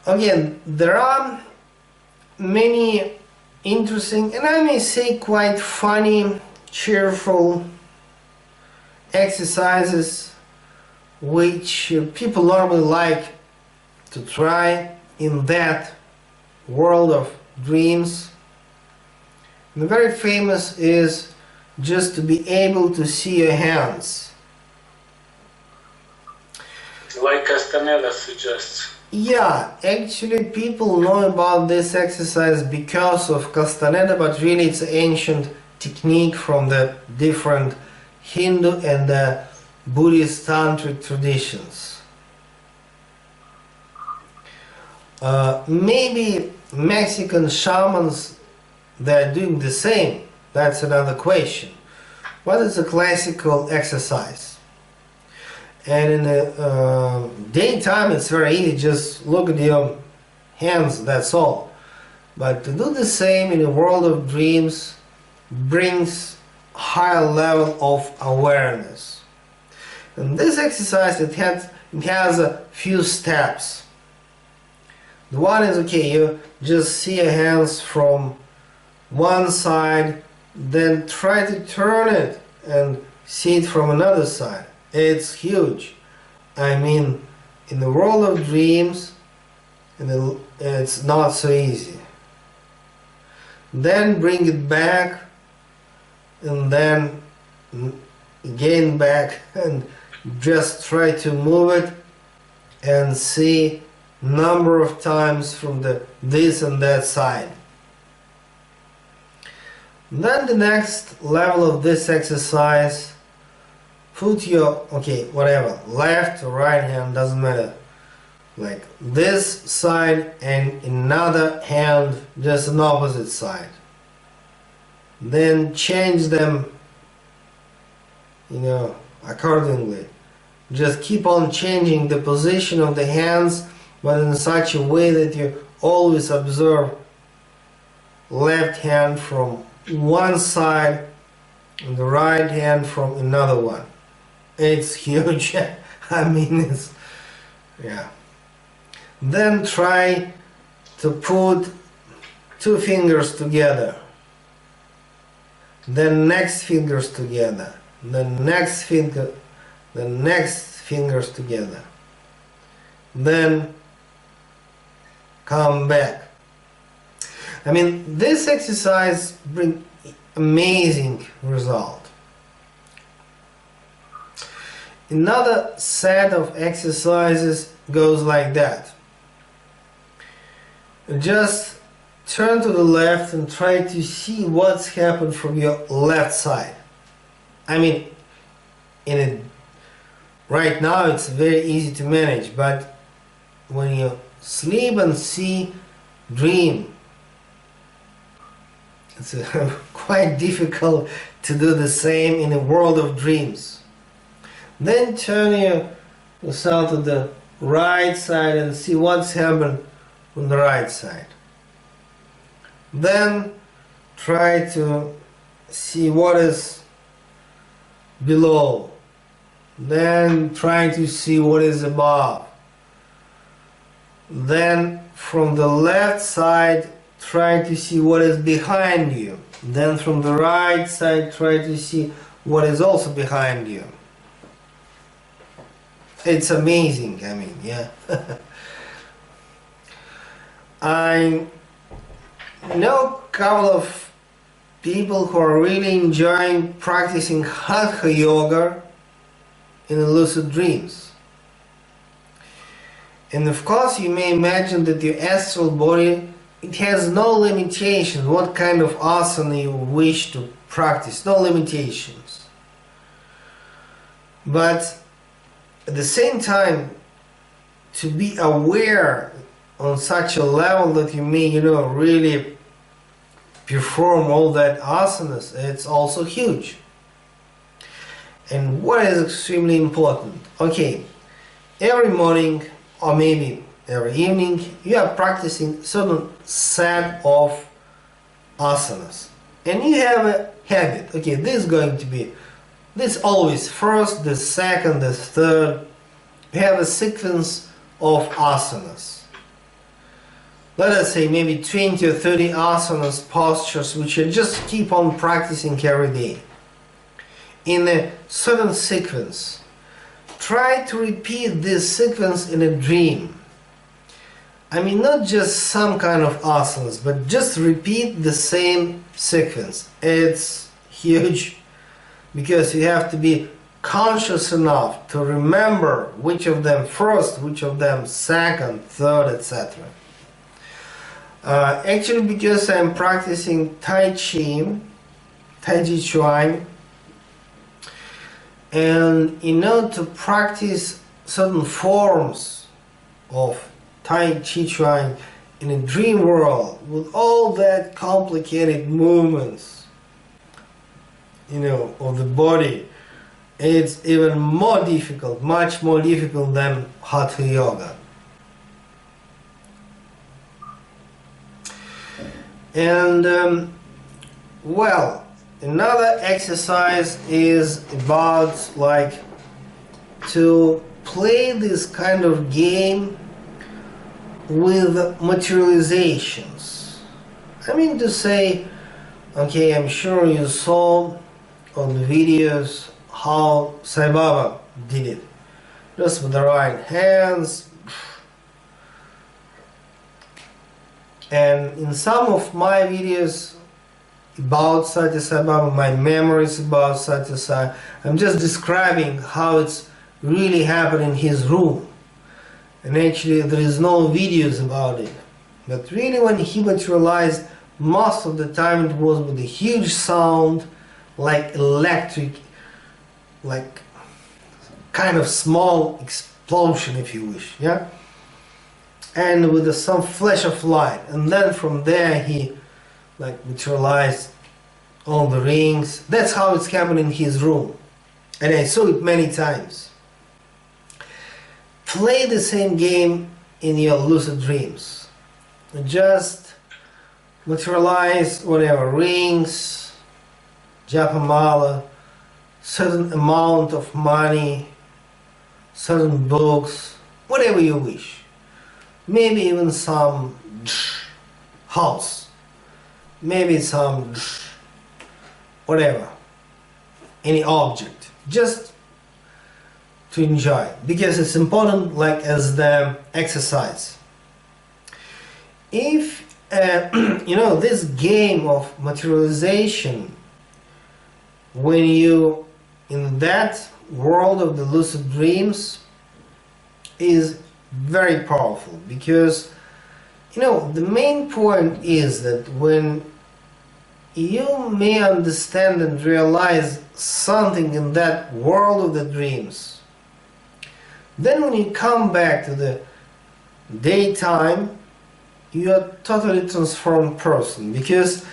again, there are many interesting, and I may say quite funny, cheerful exercises which people normally like to try in that world of dreams. And the very famous is just to be able to see your hands. Like Castaneda suggests. Yeah, actually people know about this exercise because of Castaneda, but really it's an ancient technique from the different Hindu and the Buddhist tantric traditions. Maybe Mexican shamans, they're doing the same, that's another question. But it's a classical exercise. And in the daytime it's very easy, just look at your hands, that's all. But to do the same in a world of dreams brings higher level of awareness. And this exercise, it has a few steps. The one is, okay, you just see your hands from one side, then try to turn it and see it from another side. It's huge. I mean, in the world of dreams, it's not so easy. Then bring it back, and then again back, and just try to move it and see number of times from this and that side. Then the next level of this exercise, put your, okay, whatever, left or right hand, doesn't matter, like this side and another hand, just an opposite side. Then change them, accordingly. Just keep on changing the position of the hands, but in such a way that you always observe left hand from one side and the right hand from another one. It's huge. I mean, it's, yeah. Then try to put two fingers together, then next fingers together, then next finger, the next fingers together, then come back. I mean, this exercise brings amazing result. Another set of exercises goes like that. Just turn to the left and try to see what's happened from your left side. I mean, right now it's very easy to manage, but when you sleep and see, dream, it's quite difficult to do the same in a world of dreams. Then turn yourself to the right side and see what's happened on the right side. Then try to see what is below. Then try to see what is above. Then from the left side try to see what is behind you. Then from the right side try to see what is also behind you. It's amazing, I mean, yeah. I know a couple of people who are really enjoying practicing Hatha Yoga in the lucid dreams. And of course you may imagine that your astral body, it has no limitations what kind of asana you wish to practice, no limitations. But at the same time, to be aware on such a level that you may, really perform all that asanas, it's also huge. And what is extremely important? Okay, every morning or maybe every evening you are practicing certain set of asanas. And you have a habit. Okay, this is going to be this always first, the second, the third. You have a sequence of asanas. let us say maybe 20 or 30 asanas, postures, which you just keep on practicing every day in a certain sequence. Try to repeat this sequence in a dream. I mean, not just some kind of asanas, but just repeat the same sequence. It's huge, because you have to be conscious enough to remember which of them first, which of them second, third, etc. Actually, because I'm practicing Tai Chi Chuan, and in order to practice certain forms of Tai Chi Chuan in a dream world with all that complicated movements, of the body, it's even more difficult, much more difficult than Hatha Yoga. And well, another exercise is about to play this kind of game with materializations. I mean to say, okay, I'm sure you saw on the videos how Sai Baba did it. Just with the right hands. And in some of my videos about Satya Sai Baba, my memories about Satya Sai, I'm just describing how it's really happened in his room. And actually there is no videos about it. But really when he materialized, most of the time it was with a huge sound, like electric, like kind of small explosion, if you wish, yeah? And with some flash of light. And then from there he materialized all the rings. That's how it's happened in his room. And I saw it many times. Play the same game in your lucid dreams. Just materialize whatever, rings, japamala, certain amount of money, certain books, whatever you wish. Maybe even some house, maybe some whatever, any object, just to enjoy, because it's important, as the exercise. If this game of materialization, when you in that world of the lucid dreams, is very powerful, because the main point is that when you may understand and realize something in that world of the dreams, then when you come back to the daytime, you are a totally transformed person. Because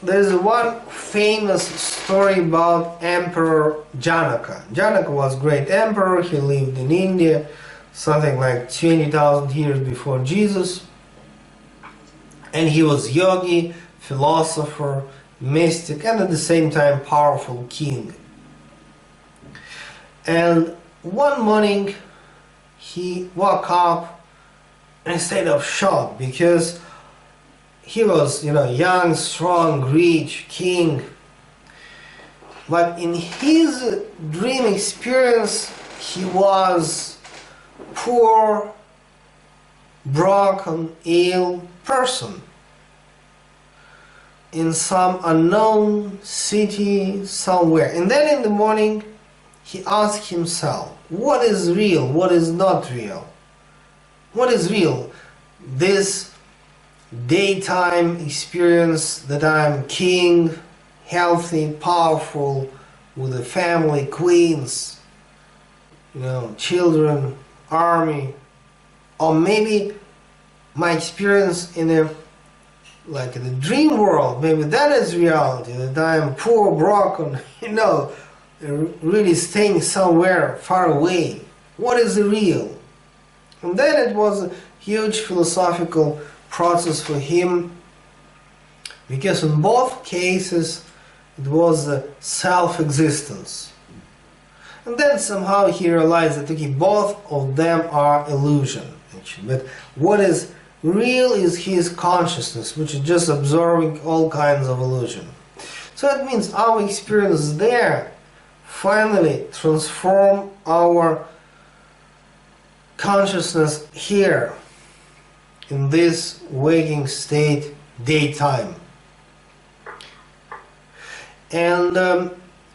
there's one famous story about Emperor Janaka. Janaka was great emperor. He lived in India something like 20,000 years before Jesus, and he was yogi, philosopher, mystic, and at the same time powerful king. And one morning he woke up in a state of shock, because he was, young, strong, rich, king. But in his dream experience, he was poor, broken, ill person in some unknown city somewhere. And then in the morning, he asked himself, what is real, what is not real? What is real? This daytime experience that I'm king, healthy, powerful, with a family, queens, children, army, or maybe my experience in the dream world, maybe that is reality, that I am poor, broken, really staying somewhere far away. What is the real? And then it was a huge philosophical process for him, because in both cases it was self-existence. And then somehow he realized that okay, both of them are illusion, actually. But what is real is his consciousness, which is just absorbing all kinds of illusion. So that means our experience there finally transform our consciousness here in this waking state, daytime. And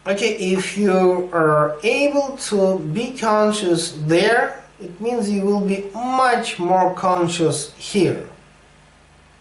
okay, if you are able to be conscious there, it means you will be much more conscious here.